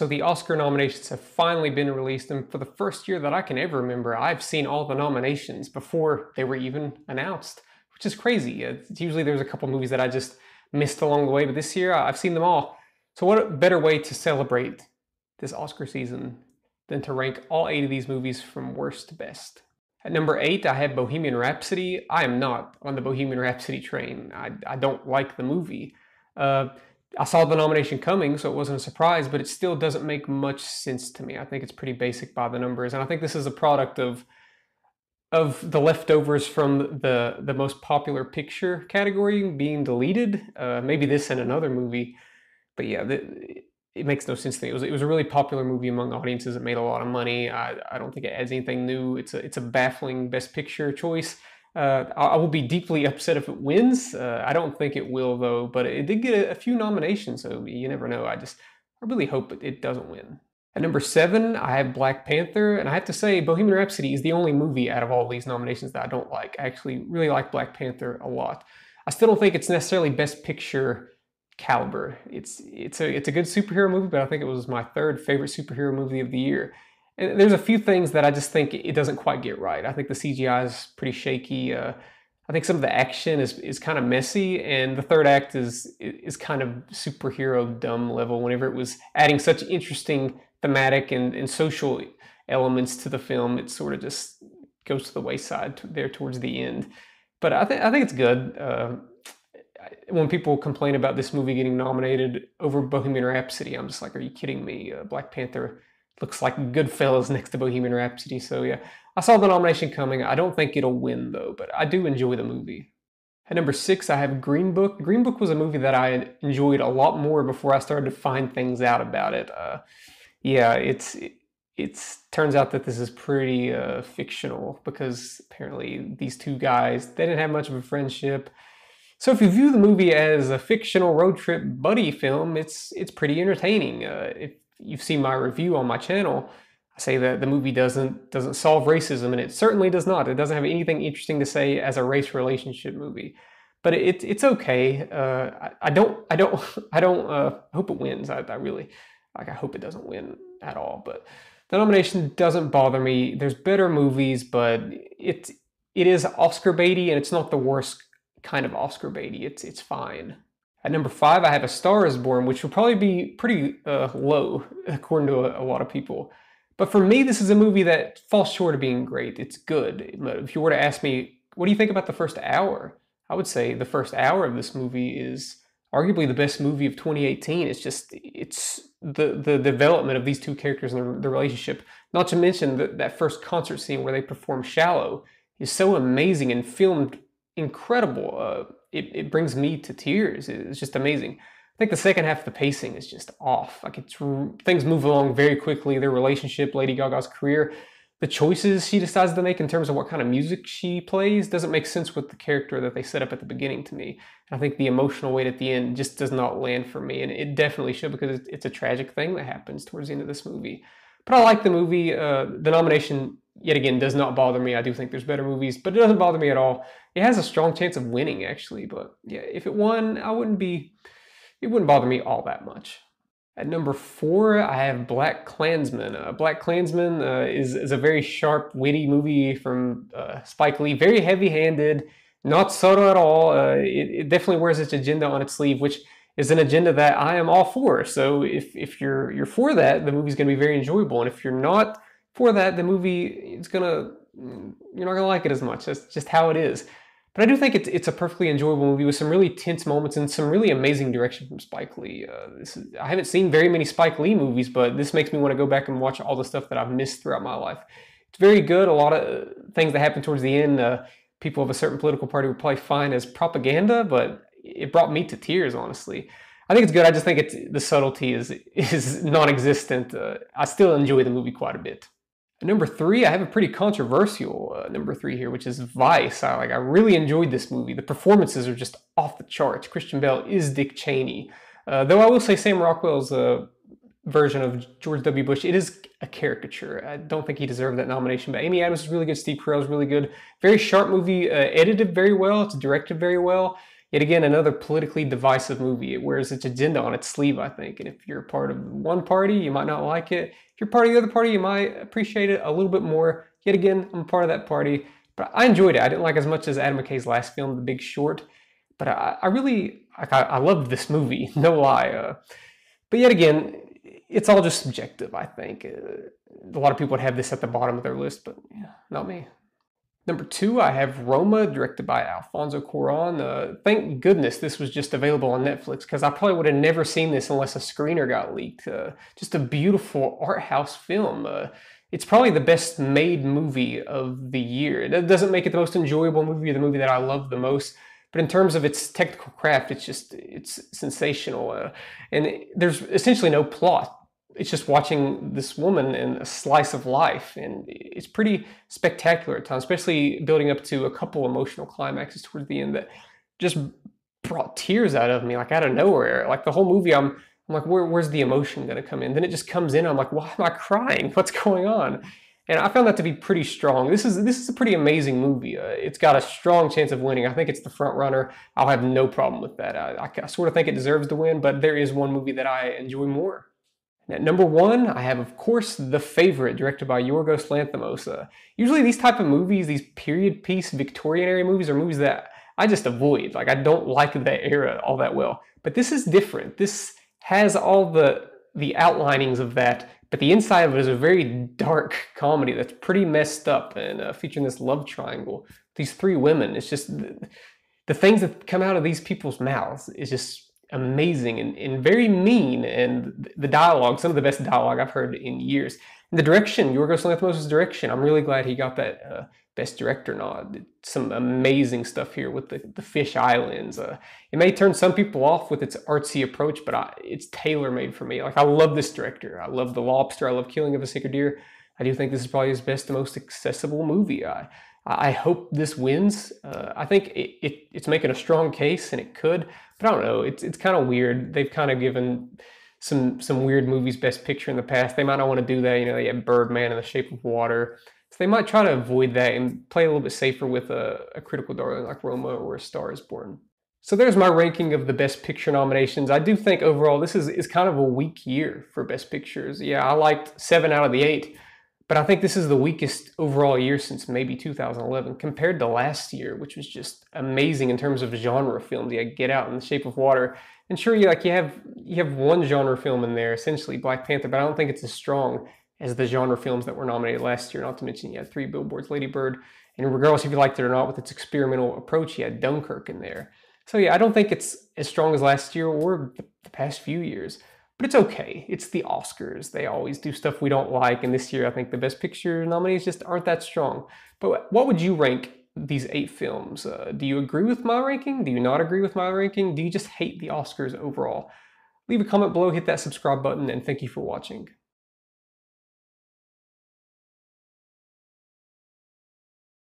So the Oscar nominations have finally been released, and for the first year that I can ever remember, I've seen all the nominations before they were even announced, which is crazy. Usually there's a couple movies that I just missed along the way, but this year I've seen them all. So what a better way to celebrate this Oscar season than to rank all 8 of these movies from worst to best. At number 8, I have Bohemian Rhapsody. I am not on the Bohemian Rhapsody train. I don't like the movie. I saw the nomination coming, so it wasn't a surprise, but it still doesn't make much sense to me. I think it's pretty basic by the numbers, and I think this is a product of the leftovers from the most popular picture category being deleted. Maybe this and another movie, but yeah, it makes no sense to me. It was a really popular movie among audiences. It made a lot of money. I don't think it adds anything new. It's a baffling Best Picture choice. I will be deeply upset if it wins. I don't think it will though, but it did get a few nominations, so you never know. I really hope it doesn't win. At number 7, I have Black Panther, and I have to say Bohemian Rhapsody is the only movie out of all these nominations that I don't like. I actually really like Black Panther a lot. I still don't think it's necessarily Best Picture caliber. It's a good superhero movie, but I think it was my 3rd favorite superhero movie of the year. And there's a few things that I just think it doesn't quite get right. I think the CGI is pretty shaky. I think some of the action is kind of messy, and the 3rd act is kind of superhero dumb level. Whenever it was adding such interesting thematic and social elements to the film, it sort of just goes to the wayside there towards the end. But I think it's good. When people complain about this movie getting nominated over Bohemian Rhapsody, I'm just like, are you kidding me? Black Panther looks like Goodfellas next to Bohemian Rhapsody. So yeah, I saw the nomination coming. I don't think it'll win though, but I do enjoy the movie. At number 6, I have Green Book. Green Book was a movie that I enjoyed a lot more before I started to find things out about it. Yeah, it turns out that this is pretty fictional, because apparently these two guys, they didn't have much of a friendship. So if you view the movie as a fictional road trip buddy film, it's pretty entertaining. If you've seen my review on my channel, I say that the movie doesn't solve racism, and it certainly does not. It doesn't have anything interesting to say as a race relationship movie, but it's okay. I don't hope it wins. I really I hope it doesn't win at all. But the nomination doesn't bother me. There's better movies, but it is Oscar baity, and it's not the worst kind of Oscar baity. It's fine. At number 5, I have A Star Is Born, which will probably be pretty low according to a lot of people. But for me, this is a movie that falls short of being great. It's good. If you were to ask me, what do you think about the first hour? I would say the first hour of this movie is arguably the best movie of 2018. It's the development of these two characters and the relationship. Not to mention that first concert scene where they perform Shallow is so amazing and filmed incredible. It brings me to tears. It's just amazing. I think the second half of the pacing is just off. Like things move along very quickly. Their relationship, Lady Gaga's career, the choices she decides to make in terms of what kind of music she plays doesn't make sense with the character that they set up at the beginning to me. And I think the emotional weight at the end just does not land for me, and it definitely should, because it's a tragic thing that happens towards the end of this movie. But I like the movie. The nomination, yet again, does not bother me. I do think there's better movies, but it doesn't bother me at all. It has a strong chance of winning, actually. But yeah, if it won, it wouldn't bother me all that much. At number 4, I have BlackkKlansman. BlackkKlansman is a very sharp, witty movie from Spike Lee. Very heavy-handed, not subtle at all. It definitely wears its agenda on its sleeve, which is an agenda that I am all for. So if you're for that, the movie's going to be very enjoyable. And if you're not for that, the movie you're not gonna like it as much. That's just how it is. But I do think it's a perfectly enjoyable movie with some really tense moments and some really amazing direction from Spike Lee. I haven't seen very many Spike Lee movies, but this makes me want to go back and watch all the stuff that I've missed throughout my life. It's very good. A lot of things that happen towards the end, people of a certain political party would probably find as propaganda, but it brought me to tears, honestly. I think it's good. I just think the subtlety is non-existent. I still enjoy the movie quite a bit. At number 3, I have a pretty controversial number 3 here, which is Vice. I really enjoyed this movie. The performances are just off the charts. Christian Bale is Dick Cheney. Though I will say Sam Rockwell's version of George W. Bush, it is a caricature. I don't think he deserved that nomination, but Amy Adams is really good. Steve Carell is really good. Very sharp movie, edited very well. It's directed very well. Yet again, another politically divisive movie. It wears its agenda on its sleeve, I think. And if you're part of one party, you might not like it. If you're part of the other party, you might appreciate it a little bit more. Yet again, I'm a part of that party. But I enjoyed it. I didn't like it as much as Adam McKay's last film, The Big Short. But I really, I loved this movie, no lie. But yet again, it's all just subjective, I think. A lot of people would have this at the bottom of their list, but yeah, not me. Number 2, I have Roma, directed by Alfonso Cuarón. Thank goodness this was just available on Netflix, because I probably would have never seen this unless a screener got leaked. Just a beautiful art house film. It's probably the best made movie of the year. It doesn't make it the most enjoyable movie or the movie that I love the most, but in terms of its technical craft, it's sensational. And there's essentially no plot. It's just watching this woman in a slice of life, and it's pretty spectacular at times, especially building up to a couple emotional climaxes towards the end that just brought tears out of me, like out of nowhere. Like the whole movie, I'm like, where's the emotion going to come in? Then it just comes in. I'm like, why am I crying? What's going on? And I found that to be pretty strong. This is a pretty amazing movie. It's got a strong chance of winning. I think it's the front runner. I'll have no problem with that. I sort of think it deserves to win, but there is one movie that I enjoy more. At number 1, I have, of course, The Favorite, directed by Yorgos Lanthimos. Usually these type of movies, these period piece Victorian era movies, are movies that I just avoid. Like, I don't like that era all that well. But this is different. This has all the outlinings of that, but the inside of it is a very dark comedy that's pretty messed up, and featuring this love triangle. These 3 women, it's just the things that come out of these people's mouths is just amazing and very mean, and the dialogue, some of the best dialogue I've heard in years. And the direction, Yorgos Lanthimos' direction, I'm really glad he got that Best Director nod. Some amazing stuff here with the Fish Islands. It may turn some people off with its artsy approach, but it's tailor-made for me. Like, I love this director. I love The Lobster. I love Killing of a Sacred Deer. I do think this is probably his best and most accessible movie. I hope this wins. I think it's making a strong case, and it could, but I don't know. It's kind of weird. They've kind of given some weird movies Best Picture in the past. They might not want to do that. You know, they had Birdman and The Shape of Water. So they might try to avoid that and play a little bit safer with a critical darling like Roma or A Star is Born. So there's my ranking of the Best Picture nominations. I do think overall this is kind of a weak year for Best Pictures. Yeah, I liked 7 out of the 8. But I think this is the weakest overall year since maybe 2011, compared to last year, which was just amazing in terms of genre films. You had Get Out and The Shape of Water. And sure, you have one genre film in there, essentially Black Panther, but I don't think it's as strong as the genre films that were nominated last year. Not to mention you had 3 Billboards, Lady Bird, and regardless if you liked it or not, with its experimental approach, you had Dunkirk in there. So yeah, I don't think it's as strong as last year or the past few years. But it's okay. It's the Oscars. They always do stuff we don't like, and this year I think the Best Picture nominees just aren't that strong. But what would you rank these 8 films? Do you agree with my ranking? Do you not agree with my ranking? Do you just hate the Oscars overall? Leave a comment below, hit that subscribe button, and thank you for watching.